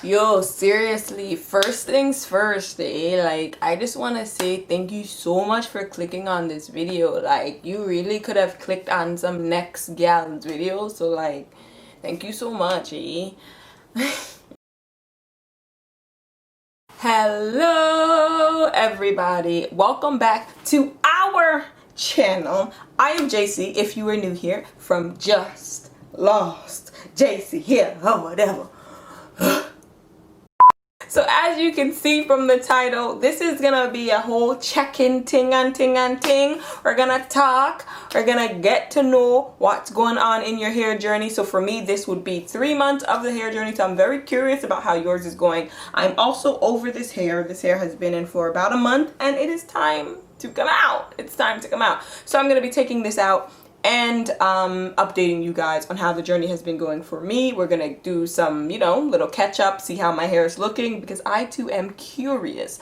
Yo, seriously, first things first, like, I just want to say thank you so much for clicking on this video. Like, you really could have clicked on some next gal's video, so like, thank you so much, Hello everybody, welcome back to our channel. I am JC, if you are new here, from Just Lost JC here, or whatever. So as you can see from the title, this is gonna be a whole check-in ting. We're gonna talk, we're gonna get to know what's going on in your hair journey. So for me, this would be 3 months of the hair journey, so I'm very curious about how yours is going. I'm also over this hair. This hair has been in for about a month and it is time to come out. It's time to come out. So I'm gonna be taking this out and updating you guys on how the journey has been going for me. We're gonna do some, you know, little catch up, see how my hair is looking, because I too am curious.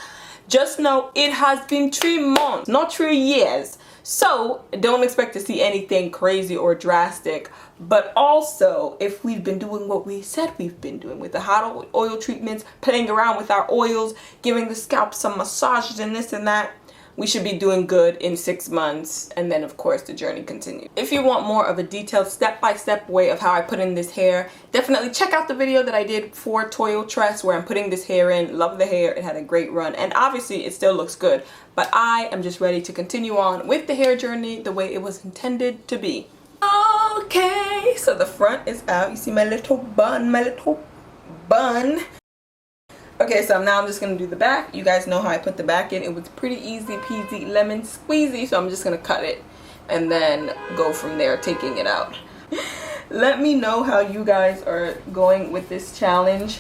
Just know it has been 3 months, not 3 years. So don't expect to see anything crazy or drastic. But also, if we've been doing what we said we've been doing with the hot oil treatments, playing around with our oils, giving the scalp some massages and this and that, we should be doing good in 6 months, and then of course the journey continues. If you want more of a detailed step-by-step way of how I put in this hair, definitely check out the video that I did for Toyo Tress where I'm putting this hair in. Love the hair, it had a great run, and obviously it still looks good, but I am just ready to continue on with the hair journey the way it was intended to be. Okay, so the front is out. You see my little bun, Okay, so now I'm just going to do the back. You guys know how I put the back in. It was pretty easy peasy lemon squeezy, so I'm just going to cut it and then go from there, taking it out. Let me know how you guys are going with this challenge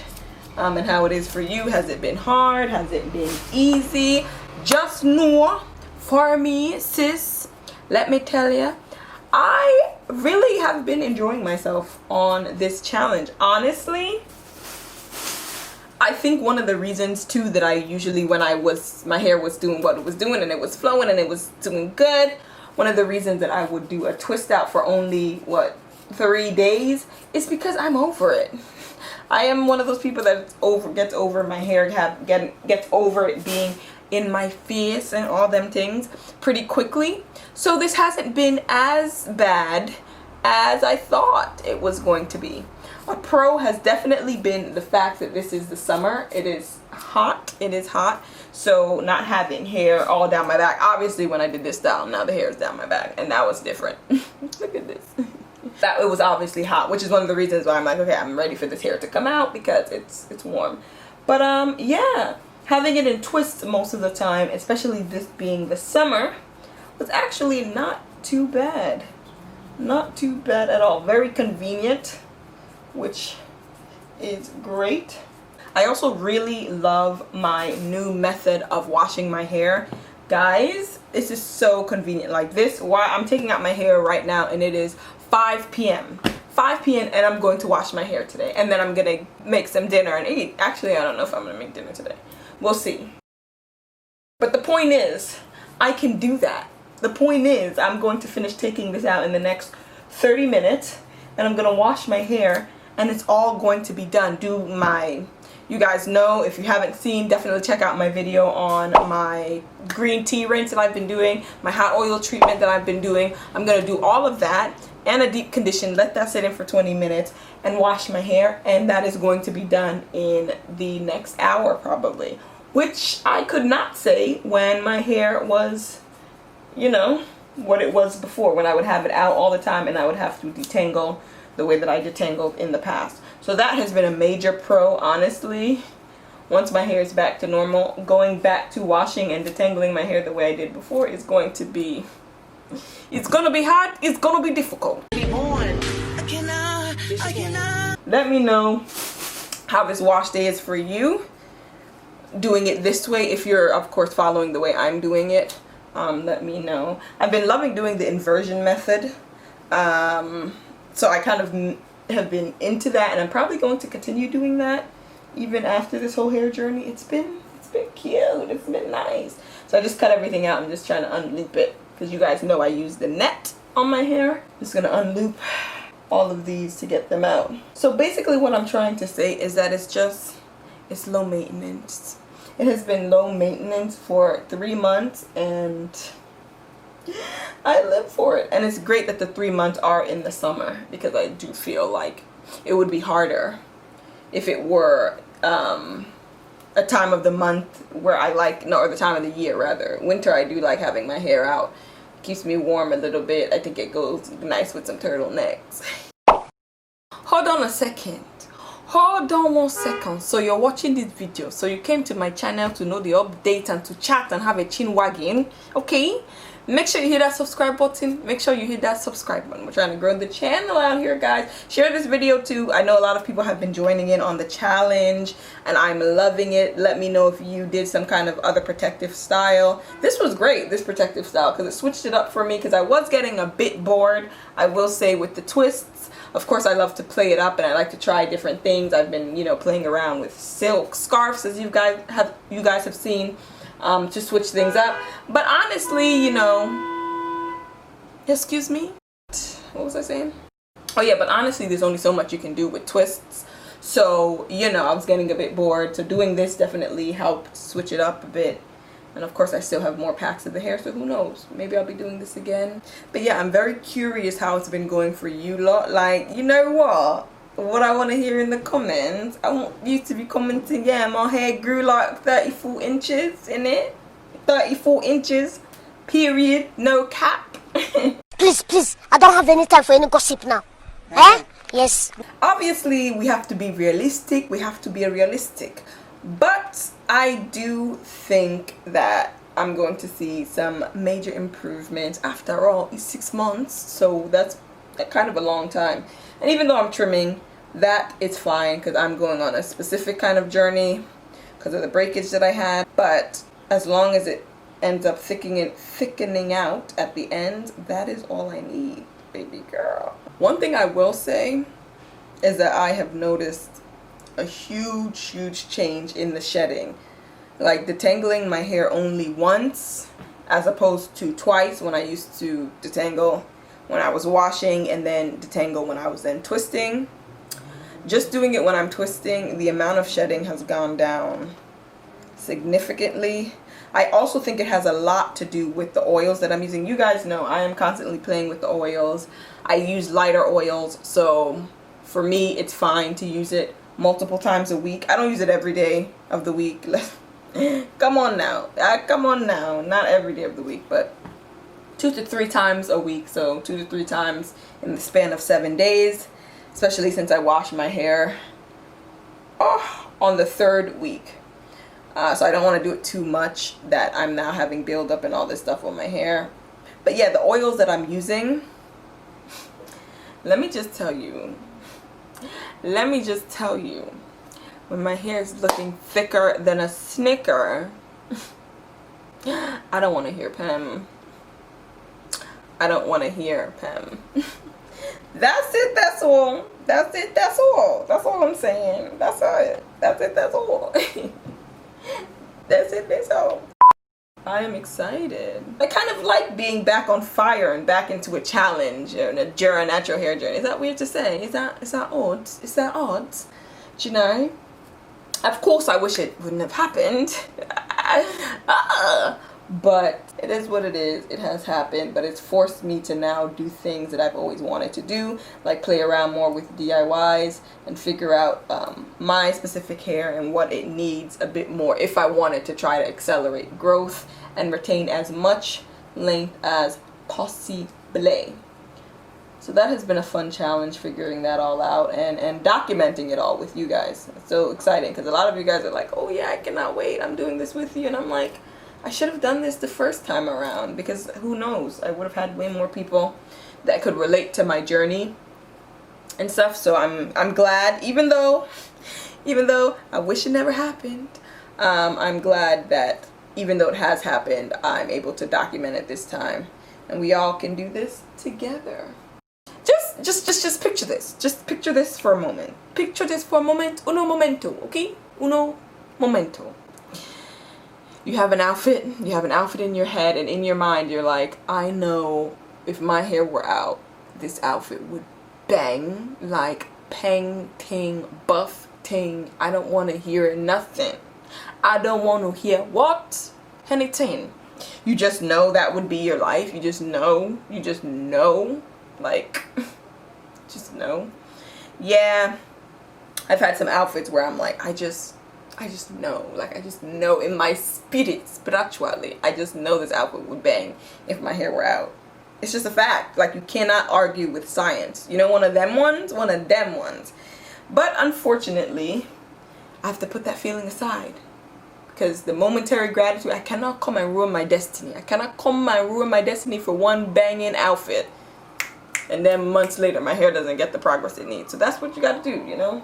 and how it is for you. Has it been hard? Has it been easy? Just know, for me, sis, let me tell you, I really have been enjoying myself on this challenge. Honestly, I think one of the reasons too that I usually, when my hair was doing what it was doing and it was flowing and it was doing good, one of the reasons that I would do a twist out for only, what, 3 days is because I'm over it. I am one of those people that gets over my hair, gets over it being in my face and all them things pretty quickly. So this hasn't been as bad as I thought it was going to be. A pro has definitely been the fact that this is the summer. It is hot. It is hot. So not having hair all down my back. Obviously when I did this style, now the hair is down my back, and that was different. Look at this. That it was obviously hot, which is one of the reasons why I'm like, okay, I'm ready for this hair to come out because it's warm. But yeah, having it in twists most of the time, especially this being the summer, was actually not too bad. Not too bad at all. Very convenient, which is great. I also really love my new method of washing my hair. Guys, this is so convenient. Like this, why I'm taking out my hair right now and it is 5 p.m. 5 p.m. and I'm going to wash my hair today. And then I'm gonna make some dinner and eat. Actually, I don't know if I'm gonna make dinner today. We'll see. But the point is, I can do that. The point is, I'm going to finish taking this out in the next 30 minutes and I'm gonna wash my hair and it's all going to be done. You guys know, if you haven't seen, definitely check out my video on my green tea rinse that I've been doing, my hot oil treatment that I've been doing. I'm gonna do all of that and a deep condition, let that sit in for 20 minutes and wash my hair, and that is going to be done in the next hour probably, which I could not say when my hair was, you know, what it was before, when I would have it out all the time and I would have to detangle the way that I detangled in the past. So that has been a major pro, honestly. Once my hair is back to normal, going back to washing and detangling my hair the way I did before is going to be, it's gonna be hard, it's gonna be difficult. Let me know how this wash day is for you, doing it this way. If you're of course following the way I'm doing it, let me know. I've been loving doing the inversion method, so I kind of have been into that, and I'm probably going to continue doing that even after this whole hair journey. It's been cute, it's been nice. So I just cut everything out. I'm just trying to unloop it because you guys know I use the net on my hair. Just gonna unloop all of these to get them out. So basically what I'm trying to say is that it's just it's low maintenance. It has been low maintenance for 3 months, and I live for it. And it's great that the 3 months are in the summer, because I do feel like it would be harder if it were a time of the month where I like, no, or the time of the year rather. Winter, I do like having my hair out. It keeps me warm a little bit. I think it goes nice with some turtlenecks. Hold on a second. Hold on 1 second. So you're watching this video, so you came to my channel to know the update and to chat and have a chin wagging, okay? Make sure you hit that subscribe button. Make sure you hit that subscribe button. We're trying to grow the channel out here, guys. Share this video too. I know a lot of people have been joining in on the challenge, and I'm loving it. Let me know if you did some kind of other protective style. This was great, this protective style, because it switched it up for me, because I was getting a bit bored, I will say, with the twists. Of course, I love to play it up, and I like to try different things. I've been, you know, playing around with silk scarves, as you guys have seen, to switch things up. But honestly, you know, excuse me, what was I saying? Oh yeah, but honestly, there's only so much you can do with twists. So, you know, I was getting a bit bored. So doing this definitely helped switch it up a bit. And of course, I still have more packs of the hair, so who knows? Maybe I'll be doing this again. But yeah, I'm very curious how it's been going for you lot. Like, you know what I want to hear in the comments? I want you to be commenting, yeah, my hair grew like 34 inches in it. 34 inches, period, no cap. Please, I don't have any time for any gossip now. Eh? Yes. Obviously, we have to be realistic. We have to be realistic. But I do think that I'm going to see some major improvements. After all, it's 6 months, so that's kind of a long time. And even though I'm trimming, that is fine, because I'm going on a specific kind of journey because of the breakage that I had. But as long as it ends up thickening out at the end, that is all I need, baby girl. One thing I will say is that I have noticed a huge change in the shedding. Like detangling my hair only once as opposed to twice when I used to detangle when I was washing and then detangle when I was then twisting. Just doing it when I'm twisting, the amount of shedding has gone down significantly. I also think it has a lot to do with the oils that I'm using. You guys know I am constantly playing with the oils. I use lighter oils, so for me it's fine to use it multiple times a week. I don't use it every day of the week. Come on now, not every day of the week, but 2 to 3 times a week. So 2 to 3 times in the span of 7 days, especially since I wash my hair on the 3rd week. So I don't want to do it too much that I'm now having buildup and all this stuff on my hair. But yeah, the oils that I'm using, let me just tell you, when my hair is looking thicker than a Snicker, I don't want to hear Pam. I don't want to hear Pam. That's it, that's all. That's it, that's all. That's all I'm saying. That's it. That's it, that's all. That's it, that's all. I am excited. I kind of like being back on fire and back into a challenge and a natural hair journey. Is that weird to say? Is that odd? Is that odd? Do you know? Of course, I wish it wouldn't have happened. But it is what it is. It has happened, but it's forced me to now do things that I've always wanted to do, like play around more with DIYs and figure out my specific hair and what it needs a bit more if I wanted to try to accelerate growth and retain as much length as possible. So that has been a fun challenge, figuring that all out and documenting it all with you guys. It's so exciting because a lot of you guys are like, oh yeah, I cannot wait, I'm doing this with you. And I'm like, I should have done this the first time around, because who knows, I would have had way more people that could relate to my journey and stuff. So I'm glad, even though I wish it never happened, I'm glad that even though it has happened, I'm able to document it this time, and we all can do this together. Just picture this. Just picture this for a moment. Picture this for a moment. Uno momento, okay? Uno momento. You have an outfit in your head, and in your mind you're like, I know if my hair were out, this outfit would bang like pang ting buff anything. I don't want to hear nothing. I don't want to hear what? Anything. You just know that would be your life. You just know. Like, just know. Yeah, I've had some outfits where I'm like, I just know. Like, I just know in my spirit, spiritually, I just know this outfit would bang if my hair were out. It's just a fact. Like, you cannot argue with science. You know, one of them ones. But unfortunately, I have to put that feeling aside. Because the momentary gratitude, I cannot come and ruin my destiny. I cannot come and ruin my destiny for one banging outfit. And then months later, my hair doesn't get the progress it needs. So that's what you got to do, you know?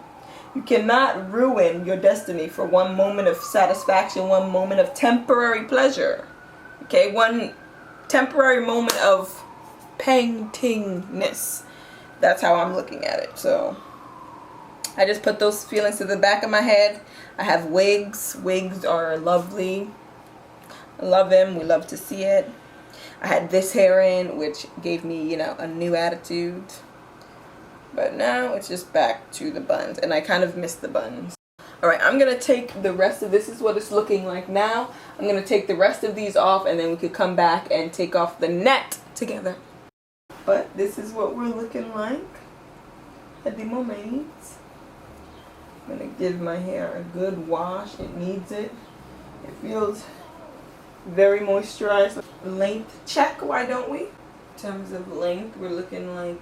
You cannot ruin your destiny for one moment of satisfaction, one moment of temporary pleasure. Okay? One temporary moment of paintingness. That's how I'm looking at it. So I just put those feelings to the back of my head. I have wigs. Wigs are lovely. I love them. We love to see it. I had this hair in, which gave me, you know, a new attitude. But now it's just back to the buns. And I kind of miss the buns. Alright, I'm going to take the rest of this. Is what it's looking like now. I'm going to take the rest of these off, and then we could come back and take off the net together. But this is what we're looking like at the moment. I'm going to give my hair a good wash. It needs it. It feels very moisturized. Length check, why don't we? In terms of length, we're looking like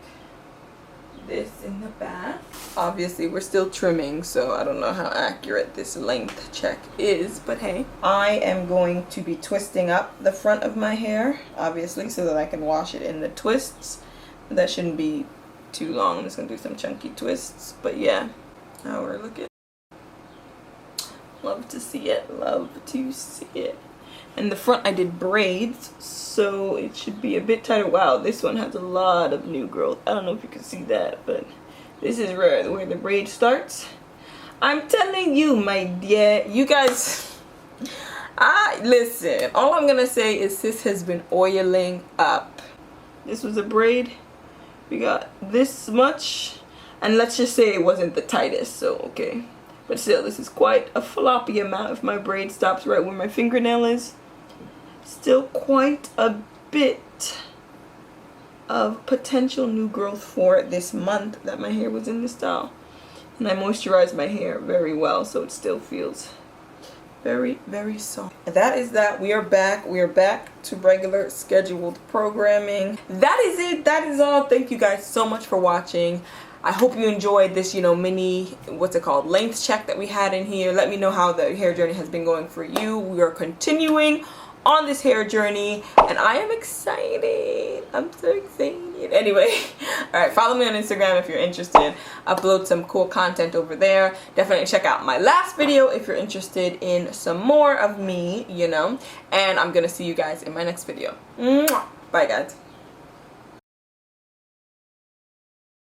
this in the back. Obviously, we're still trimming, so I don't know how accurate this length check is, but hey. I am going to be twisting up the front of my hair, obviously, so that I can wash it in the twists. That shouldn't be too long. I'm just going to do some chunky twists, but yeah. How we're looking. Love to see it. Love to see it. And the front I did braids, so it should be a bit tighter. Wow, this one has a lot of new growth. I don't know if you can see that, but this is where the braid starts. I'm telling you, my dear, you guys, listen, all I'm gonna say is sis has been oiling up. This was a braid. We got this much, and let's just say it wasn't the tightest, so okay. But still, this is quite a floppy amount. If my braid stops right where my fingernail is, still quite a bit of potential new growth for this month that my hair was in this style. And I moisturized my hair very well, so it still feels very, very soft. That is that. We are back. We are back to regular scheduled programming. That is it. That is all. Thank you guys so much for watching. I hope you enjoyed this, you know, mini, what's it called, length check that we had in here. Let me know how the hair journey has been going for you. We are continuing on this hair journey, and I am excited. I'm so excited. Anyway, all right, follow me on Instagram if you're interested. Upload some cool content over there. Definitely check out my last video if you're interested in some more of me, you know. And I'm gonna see you guys in my next video. Mwah. Bye, guys.